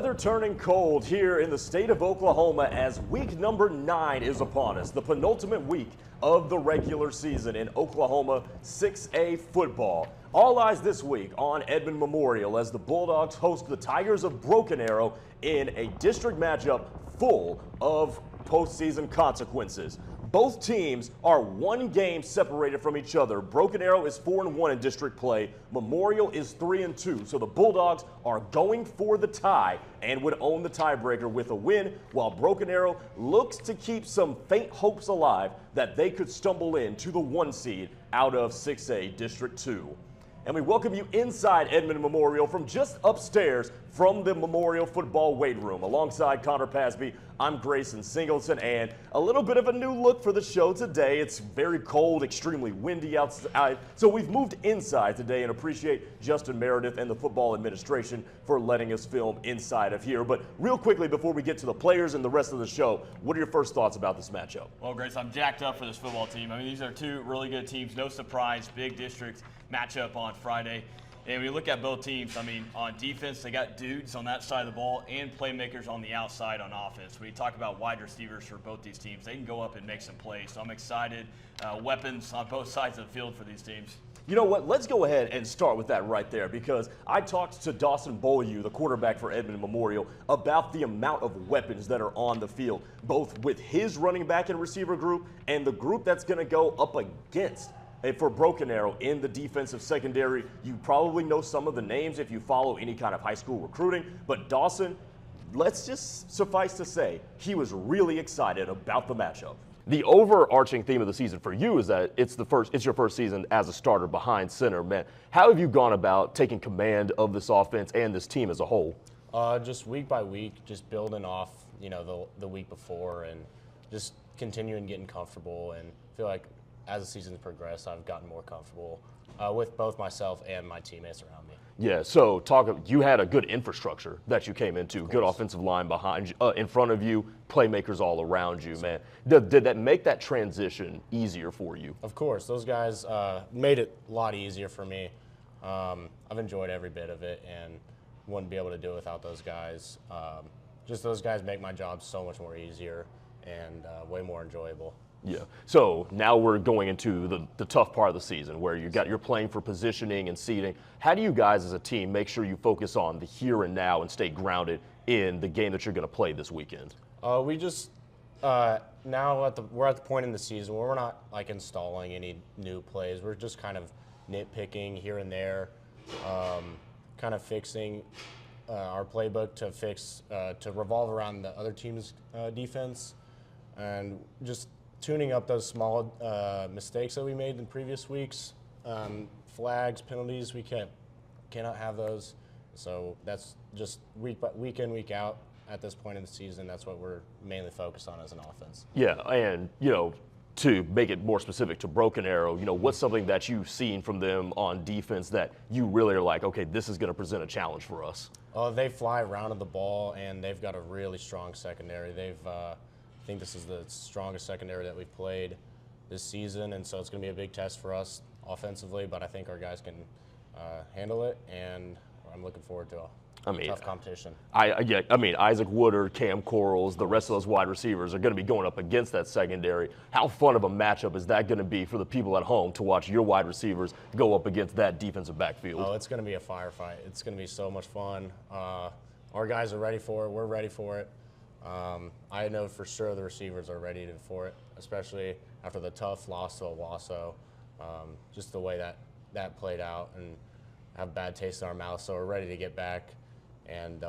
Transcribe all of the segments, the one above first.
weather turning cold here in the state of Oklahoma as week number 9 is upon us, the penultimate week of the regular season in Oklahoma 6A football. All eyes this week on Edmond Memorial as the Bulldogs host the Tigers of Broken Arrow in a district matchup full of postseason consequences. Both teams are one game separated from each other. Broken Arrow is 4-1 in district play. Memorial is 3-2. So the Bulldogs are going for the tie and would own the tiebreaker with a win, while Broken Arrow looks to keep some faint hopes alive that they could stumble into the 1 seed out of 6A District 2. And we welcome you inside Edmond Memorial from just upstairs from the Memorial Football Weight Room. Alongside Connor Pasby, I'm Grayson Singleton, and a little bit of a new look for the show today. It's very cold, extremely windy outside, so we've moved inside today and appreciate Justin Meredith and the football administration for letting us film inside of here. But real quickly, before we get to the players and the rest of the show, what are your first thoughts about this matchup? Well, Grace, I'm jacked up for this football team. I mean, these are two really good teams. No surprise, big district matchup on Friday. And when you look at both teams, I mean, on defense, they got dudes on that side of the ball and playmakers on the outside on offense. When you talk about wide receivers for both these teams, they can go up and make some plays. So I'm excited. Weapons on both sides of the field for these teams. You know what? Let's go ahead and start with that right there, because I talked to Dawson Beaulieu, the quarterback for Edmond Memorial, about the amount of weapons that are on the field, both with his running back and receiver group and the group that's going to go up against for Broken Arrow in the defensive secondary. You probably know some of the names if you follow any kind of high school recruiting, but Dawson, let's just suffice to say, he was really excited about the matchup. The overarching theme of the season for you is that it's your first season as a starter behind center, man. How have you gone about taking command of this offense and this team as a whole? Just week by week, just building off, the week before and just continuing getting comfortable, and feel like as the season's progressed, I've gotten more comfortable with both myself and my teammates around me. Yeah, so you had a good infrastructure that you came into, good offensive line behind you, in front of you, playmakers all around you, man. Did that make that transition easier for you? Of course, those guys made it a lot easier for me. I've enjoyed every bit of it and wouldn't be able to do it without those guys. Just those guys make my job so much more easier and way more enjoyable. Yeah. So now we're going into the tough part of the season where you're playing for positioning and seeding. How do you guys as a team make sure you focus on the here and now and stay grounded in the game that you're going to play this weekend? We just now we're at the point in the season where we're not like installing any new plays. We're just kind of nitpicking here and there, kind of fixing our playbook to revolve around the other team's defense, and just tuning up those small mistakes that we made in previous weeks. Flags, penalties, we cannot have those. So that's just week in, week out at this point in the season. That's what we're mainly focused on as an offense. Yeah, and to make it more specific to Broken Arrow, what's something that you've seen from them on defense that you really are like, okay, this is going to present a challenge for us? They fly around to the ball, and they've got a really strong secondary. I think this is the strongest secondary that we've played this season, and so it's going to be a big test for us offensively, but I think our guys can handle it, and I'm looking forward to a tough competition. Isaac Woodard, Cam Corals, the rest of those wide receivers are going to be going up against that secondary. How fun of a matchup is that going to be for the people at home to watch your wide receivers go up against that defensive backfield? Oh, it's going to be a firefight. It's going to be so much fun. Our guys are ready for it. We're ready for it. I know for sure the receivers are ready for it, especially after the tough loss to Owasso. Just the way that played out, and have bad taste in our mouth. So we're ready to get back and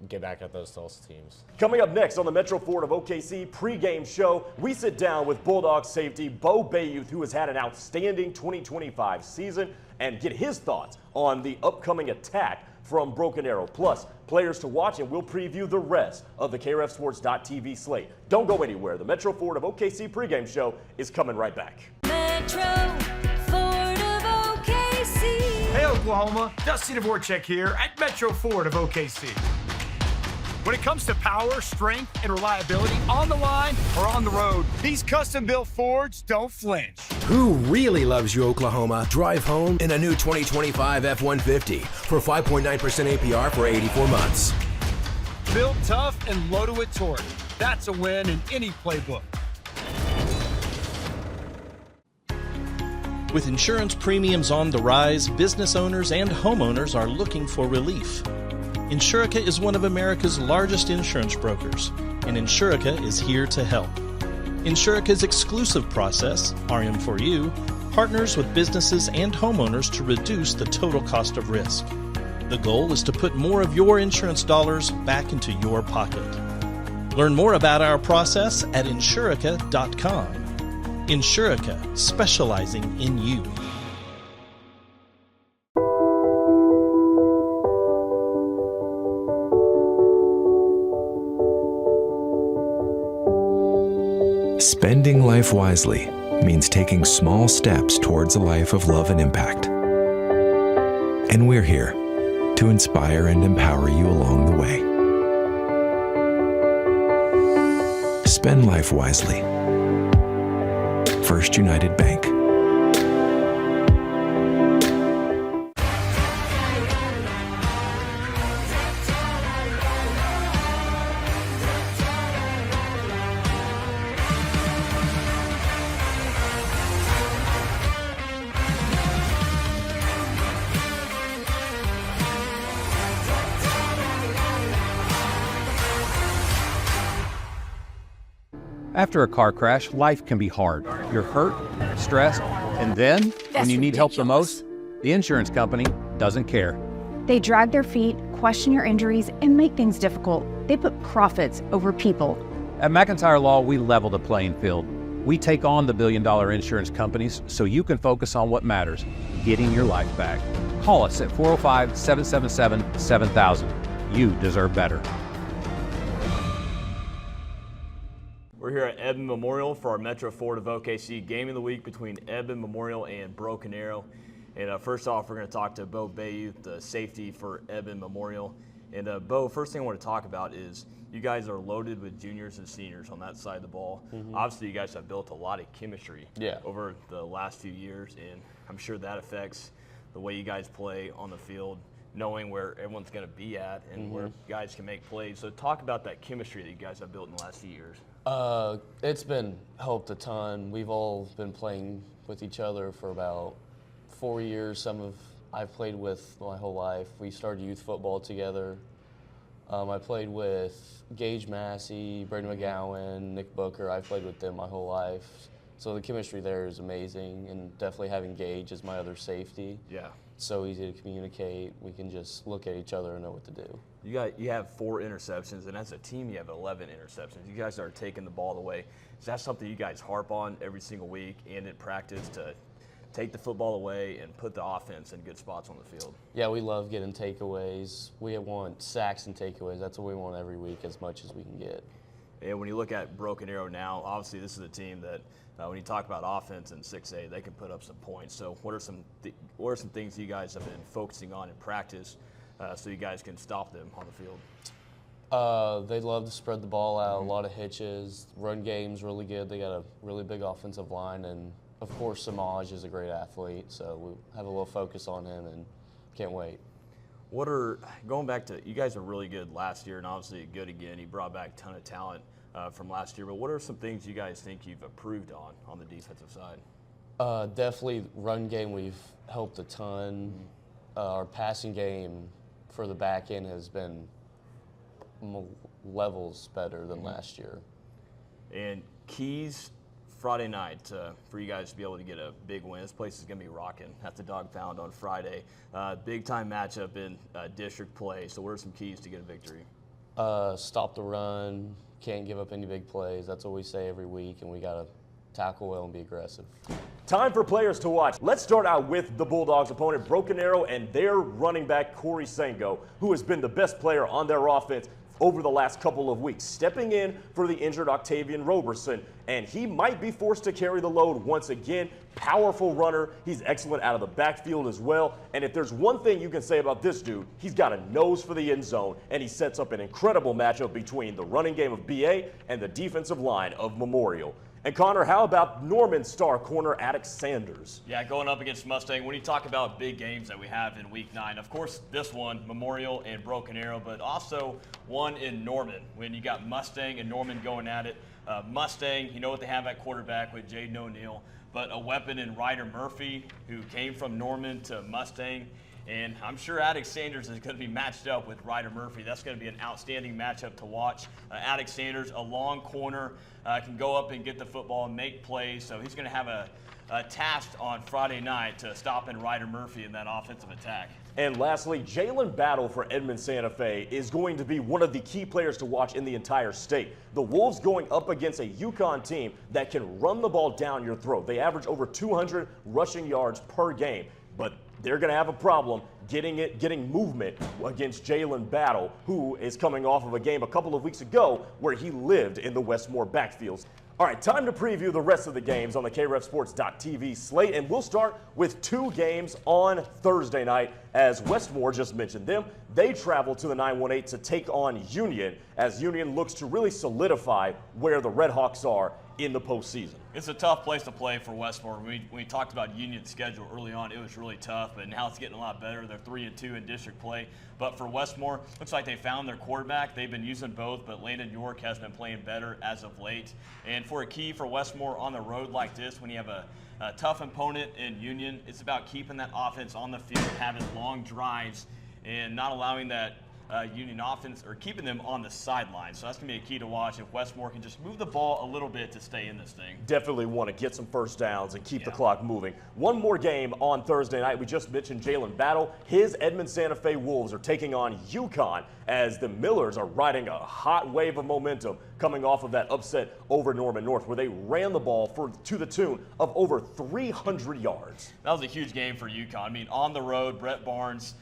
get back at those Tulsa teams. Coming up next on the Metro Ford of OKC pregame show, we sit down with Bulldogs safety Beau, who has had an outstanding 2025 season, and get his thoughts on the upcoming attack from Broken Arrow. Plus, players to watch, and we'll preview the rest of the KREFsports.tv slate. Don't go anywhere. The Metro Ford of OKC pregame show is coming right back. Metro Ford of OKC. Hey Oklahoma, Dusty Dvorak here at Metro Ford of OKC. When it comes to power, strength, and reliability on the line or on the road, these custom-built Fords don't flinch. Who really loves you, Oklahoma? Drive home in a new 2025 F-150 for 5.9% APR for 84 months. Built tough and loaded with torque. That's a win in any playbook. With insurance premiums on the rise, business owners and homeowners are looking for relief. Insurica is one of America's largest insurance brokers, and Insurica is here to help. Insurica's exclusive process, RM4U, partners with businesses and homeowners to reduce the total cost of risk. The goal is to put more of your insurance dollars back into your pocket. Learn more about our process at Insurica.com. Insurica, specializing in you. Spending life wisely means taking small steps towards a life of love and impact. And we're here to inspire and empower you along the way. Spend life wisely. First United Bank. After a car crash, life can be hard. You're hurt, stressed, and then, when you need help the most, the insurance company doesn't care. They drag their feet, question your injuries, and make things difficult. They put profits over people. At McIntyre Law, we level the playing field. We take on the billion-dollar insurance companies so you can focus on what matters, getting your life back. Call us at 405-777-7000. You deserve better. We're here at Edmond Memorial for our Metro Ford of OKC game of the week between Edmond Memorial and Broken Arrow. And first off, we're going to talk to Beau, the safety for Edmond Memorial. And Beau, first thing I want to talk about is you guys are loaded with juniors and seniors on that side of the ball. Obviously, you guys have built a lot of chemistry over the last few years, and I'm sure that affects the way you guys play on the field, knowing where everyone's going to be at and where guys can make plays. So talk about that chemistry that you guys have built in the last few years. It's been helped a ton. We've all been playing with each other for about 4 years. I've played with my whole life. We started youth football together. I played with Gage Massey, Braden McGowan, Nick Booker. I've played with them my whole life. So the chemistry there is amazing, and definitely having Gage as my other safety. Yeah. So easy to communicate. We can just look at each other and know what to do. You have 4 interceptions, and as a team, you have 11 interceptions. You guys are taking the ball away. Is that something you guys harp on every single week and in practice to take the football away and put the offense in good spots on the field? Yeah, we love getting takeaways. We want sacks and takeaways. That's what we want every week, as much as we can get. And when you look at Broken Arrow now, obviously this is a team that when you talk about offense in 6A, they can put up some points. So what are some things you guys have been focusing on in practice so you guys can stop them on the field? They love to spread the ball out, a lot of hitches. Run game's really good. They got a really big offensive line, and of course Samaj is a great athlete, so we have a little focus on him and can't wait. Going back to, you guys are really good last year and obviously good again. You brought back a ton of talent from last year, but what are some things you guys think you've improved on the defensive side? Definitely run game we've helped a ton. Our passing game for the back end has been levels better than last year. And keys Friday night for you guys to be able to get a big win. This place is going to be rocking at the Dog Pound on Friday. Big time matchup in district play. So what are some keys to get a victory? Stop the run. Can't give up any big plays. That's what we say every week, and we got to tackle well and be aggressive. Time for players to watch. Let's start out with the Bulldogs' opponent, Broken Arrow, and their running back, Corey Sango, who has been the best player on their offense over the last couple of weeks, stepping in for the injured Octavian Roberson, and he might be forced to carry the load once again. Powerful runner. He's excellent out of the backfield as well. And if there's one thing you can say about this dude, he's got a nose for the end zone, and he sets up an incredible matchup between the running game of BA and the defensive line of Memorial. And Connor, how about Norman star corner Attic Sanders? Yeah, going up against Mustang. When you talk about big games that we have in Week 9, of course, this one, Memorial and Broken Arrow, but also one in Norman when you got Mustang and Norman going at it. Mustang, you know what they have at quarterback with Jaden O'Neal, but a weapon in Ryder Murphy, who came from Norman to Mustang. And I'm sure Attic Sanders is going to be matched up with Ryder Murphy. That's going to be an outstanding matchup to watch. Attic Sanders, a long corner, can go up and get the football and make plays. So he's going to have a task on Friday night to stop in Ryder Murphy in that offensive attack. And lastly, Jalen Battle for Edmond Santa Fe is going to be one of the key players to watch in the entire state. The Wolves going up against a UConn team that can run the ball down your throat. They average over 200 rushing yards per game, but they're going to have a problem getting movement against Jalen Battle, who is coming off of a game a couple of weeks ago where he lived in the Westmore backfields. All right, time to preview the rest of the games on the KREFsports.tv slate, and we'll start with 2 games on Thursday night. As Westmore just mentioned them, they travel to the 918 to take on Union, as Union looks to really solidify where the Redhawks are in the postseason. It's a tough place to play for Westmore. When we talked about Union's schedule early on, it was really tough, but now it's getting a lot better. They're 3-2 in district play. But for Westmore, looks like they found their quarterback. They've been using both, but Landon York has been playing better as of late. And for a key for Westmore on the road like this, when you have a tough opponent in Union, it's about keeping that offense on the field, having long drives, and not allowing that Union offense, or keeping them on the sideline. So that's going to be a key to watch if Westmore can just move the ball a little bit to stay in this thing. Definitely want to get some first downs and keep the clock moving. One more game on Thursday night. We just mentioned Jalen Battle. His Edmond Santa Fe Wolves are taking on UConn, as the Millers are riding a hot wave of momentum coming off of that upset over Norman North, where they ran the ball to the tune of over 300 yards. That was a huge game for UConn. I mean, on the road, Brett Barnes,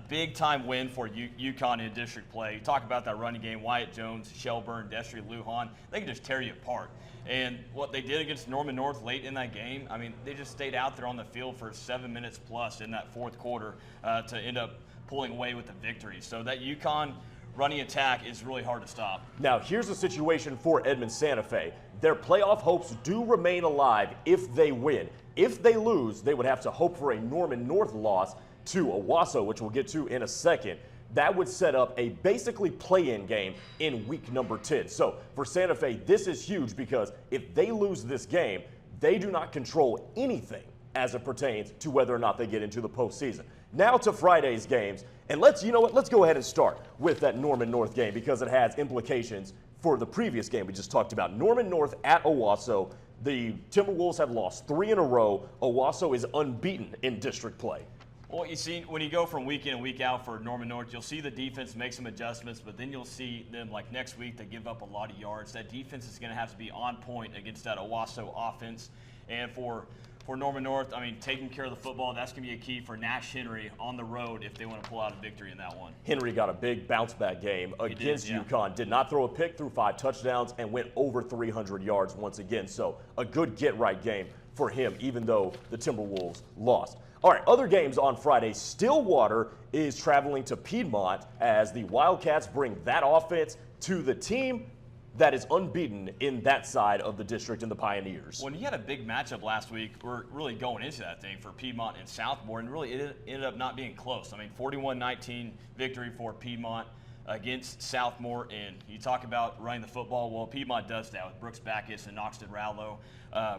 big-time win for UConn in district play. You talk about that running game, Wyatt Jones, Shelburne, Destry, Lujan. They can just tear you apart. And what they did against Norman North late in that game, I mean, they just stayed out there on the field for 7 minutes plus in that fourth quarter to end up pulling away with the victory. So that UConn running attack is really hard to stop. Now, here's the situation for Edmond Santa Fe. Their playoff hopes do remain alive if they win. If they lose, they would have to hope for a Norman North loss to Owasso, which we'll get to in a second. That would set up a basically play-in game in week number 10. So for Santa Fe, this is huge, because if they lose this game, they do not control anything as it pertains to whether or not they get into the postseason. Now to Friday's games, and let's go ahead and start with that Norman North game, because it has implications for the previous game we just talked about. Norman North at Owasso. The Timberwolves have lost 3 in a row. Owasso is unbeaten in district play. Well, you see, when you go from week in and week out for Norman North, you'll see the defense make some adjustments, but then you'll see them, like next week, they give up a lot of yards. That defense is going to have to be on point against that Owasso offense. And for Norman North, I mean, taking care of the football, that's going to be a key for Nash Henry on the road if they want to pull out a victory in that one. Henry got a big bounce-back game against UConn. Did not throw a pick, threw 5 touchdowns, and went over 300 yards once again. So a good get-right game for him, even though the Timberwolves lost. All right, other games on Friday. Stillwater is traveling to Piedmont as the Wildcats bring that offense to the team that is unbeaten in that side of the district in the Pioneers. When you had a big matchup last week, we're really going into that thing for Piedmont and Southmore, and really it ended up not being close. I mean, 41-19 victory for Piedmont against Southmore, and you talk about running the football. Well, Piedmont does that with Brooks Backus and Noxton Rallo.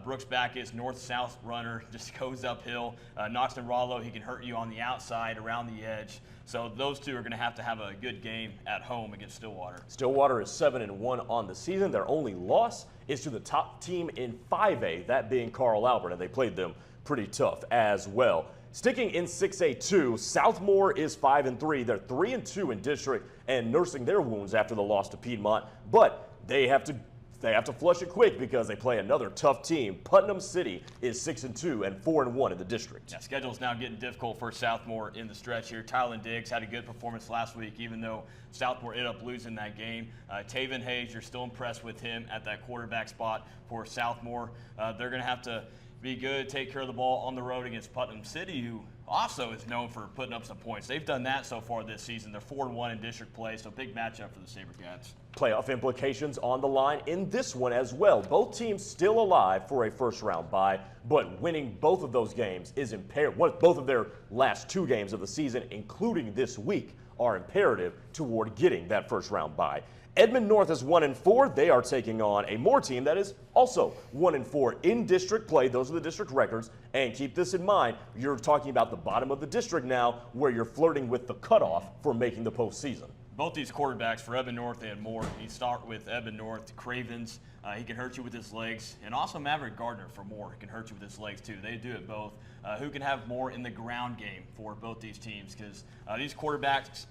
Brooks Backus, north-south runner, just goes uphill. Noxton Rallo, he can hurt you on the outside, around the edge. So those two are going to have a good game at home against Stillwater. Stillwater is 7-1 on the season. Their only loss is to the top team in 5A, that being Carl Albert, and they played them pretty tough as well. Sticking in 6A2, Southmore is 5-3. They're 3-2 in district and nursing their wounds after the loss to Piedmont, but they have to they have to flush it quick because they play another tough team. Putnam City is 6-2 and 4-1 in the district. Yeah, schedule's now getting difficult for Southmore in the stretch here. Tylen Diggs had a good performance last week, even though Southmore ended up losing that game. Taven Hayes, you're still impressed with him at that quarterback spot for Southmore. They're going to have to be good, take care of the ball on the road against Putnam City, who also is known for putting up some points. They've done that so far this season. They're 4-1 in district play, so big matchup for the SaberCats. Playoff implications on the line in this one as well. Both teams still alive for a first-round bye, but winning both of those games is imperative. Both of their last 2 games of the season, including this week, are imperative toward getting that first-round bye. Edmond North is 1-4. They are taking on a Moore team that is also 1-4 in district play. Those are the district records. And keep this in mind, you're talking about the bottom of the district now, where you're flirting with the cutoff for making the postseason. Both these quarterbacks for Edmond North and Moore, you start with Edmond North, Cravens. He can hurt you with his legs. And also Maverick Gardner for Moore can hurt you with his legs too. They do it both. Who can have more in the ground game for both these teams? Because these quarterbacks,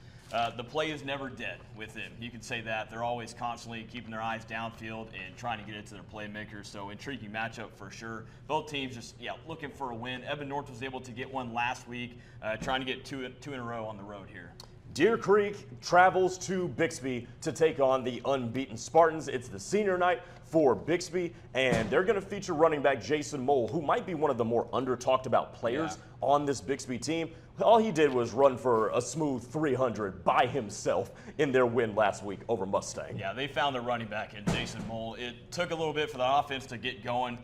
the play is never dead with them. You can say that. They're always constantly keeping their eyes downfield and trying to get it to their playmakers. So intriguing matchup for sure. Both teams just looking for a win. Edmond North was able to get one last week, trying to get two in a row on the road here. Deer Creek travels to Bixby to take on the unbeaten Spartans. It's the senior night for Bixby, and they're going to feature running back Jason Mole, who might be one of the more under-talked about players on this Bixby team. All he did was run for a smooth 300 by himself in their win last week over Mustang. Yeah, they found their running back in Jason Mole. It took a little bit for the offense to get going.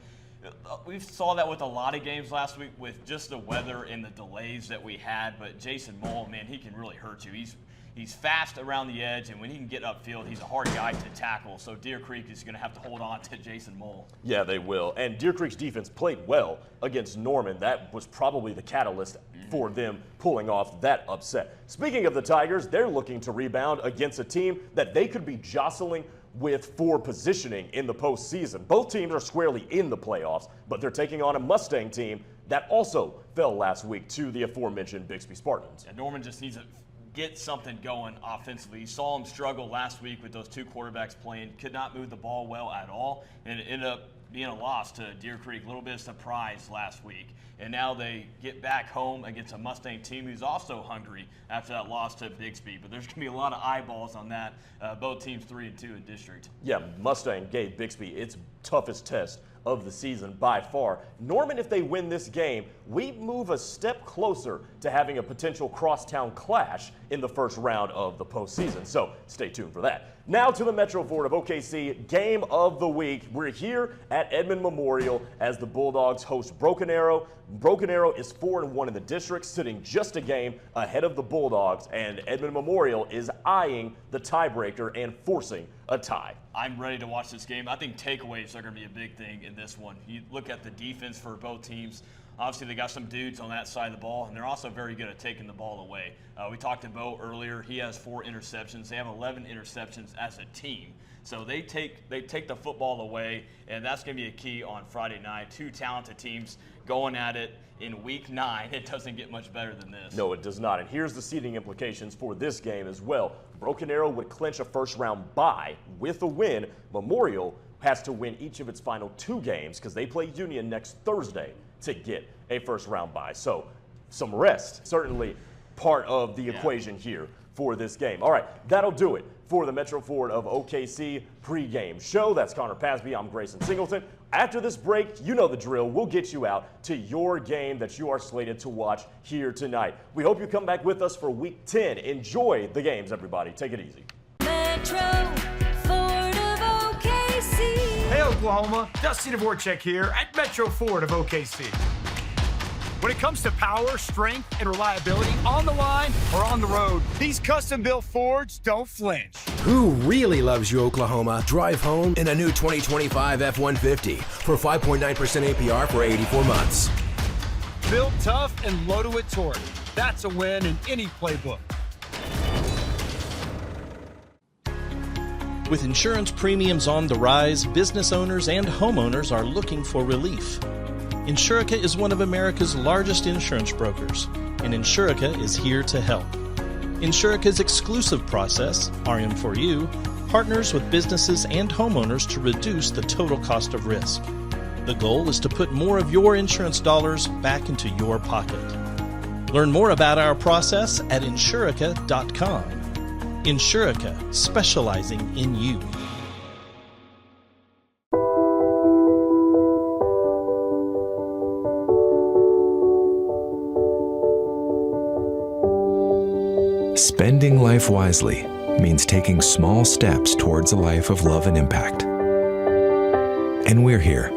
We saw that with a lot of games last week with just the weather and the delays that we had. But Jason Mole, man, he can really hurt you. He's fast around the edge, and when he can get upfield, he's a hard guy to tackle. So Deer Creek is going to have to hold on to Jason Mole. Yeah, they will. And Deer Creek's defense played well against Norman. That was probably the catalyst for them pulling off that upset. Speaking of the Tigers, they're looking to rebound against a team that they could be jostling with for positioning in the postseason. Both teams are squarely in the playoffs, but they're taking on a Mustang team that also fell last week to the aforementioned Bixby Spartans. And Norman just needs to get something going offensively. You saw him struggle last week with those 2 quarterbacks playing, could not move the ball well at all, and it ended up being a loss to Deer Creek. A little bit of surprise last week. And now they get back home against a Mustang team who's also hungry after that loss to Bixby. But there's going to be a lot of eyeballs on that. Both teams 3-2 in district. Yeah, Mustang gave Bixby its toughest test of the season by far. Norman, if they win this game, we move a step closer to having a potential crosstown clash in the first round of the postseason. So stay tuned for that. Now to the Metro Ford of OKC game of the week. We're here at Edmond Memorial as the Bulldogs host Broken Arrow. Broken Arrow is 4-1 in the district, sitting just a game ahead of the Bulldogs, and Edmond Memorial is eyeing the tiebreaker and forcing a tie. I'm ready to watch this game. I think takeaways are going to be a big thing in this one. You look at the defense for both teams. Obviously, they got some dudes on that side of the ball, and they're also very good at taking the ball away. We talked to Beau earlier. He has 4 interceptions. They have 11 interceptions as a team. So they take the football away, and that's going to be a key on Friday night. 2 talented teams going at it in week 9. It doesn't get much better than this. No, it does not. And here's the seeding implications for this game as well. Broken Arrow would clinch a first-round bye with a win. Memorial has to win each of its final 2 games because they play Union next Thursday to get a first-round bye. So some rest, certainly part of the equation here for this game. All right, that'll do it for the Metro Ford of OKC pregame show. That's Connor Pasby. I'm Grayson Singleton. After this break, you know the drill. We'll get you out to your game that you are slated to watch here tonight. We hope you come back with us for Week 10. Enjoy the games, everybody. Take it easy. Metro Ford of OKC. Hey, Oklahoma. Dusty Dvorak here at Metro Ford of OKC. When it comes to power, strength, and reliability on the line or on the road, these custom-built Fords don't flinch. Who really loves you, Oklahoma? Drive home in a new 2025 F-150 for 5.9% APR for 84 months. Built tough and loaded with torque. That's a win in any playbook. With insurance premiums on the rise, business owners and homeowners are looking for relief. Insurica is one of America's largest insurance brokers, and Insurica is here to help. Insurica's exclusive process, RM4U, partners with businesses and homeowners to reduce the total cost of risk. The goal is to put more of your insurance dollars back into your pocket. Learn more about our process at insurica.com. Insurica, specializing in you. Spending life wisely means taking small steps towards a life of love and impact. And we're here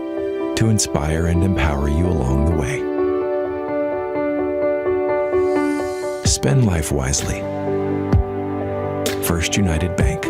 to inspire and empower you along the way. Spend life wisely. First United Bank.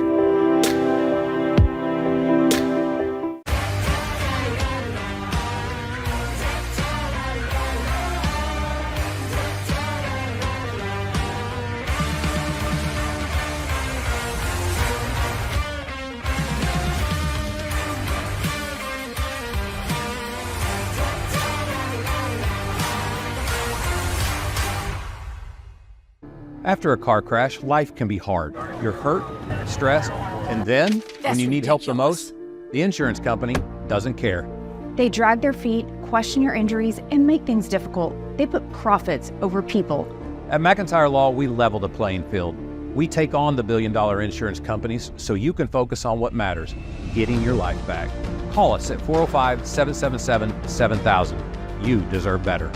After a car crash, life can be hard. You're hurt, stressed, and then, when you need help the most, the insurance company doesn't care. They drag their feet, question your injuries, and make things difficult. They put profits over people. At McIntyre Law, we level the playing field. We take on the billion-dollar insurance companies so you can focus on what matters, getting your life back. Call us at 405-777-7000. You deserve better.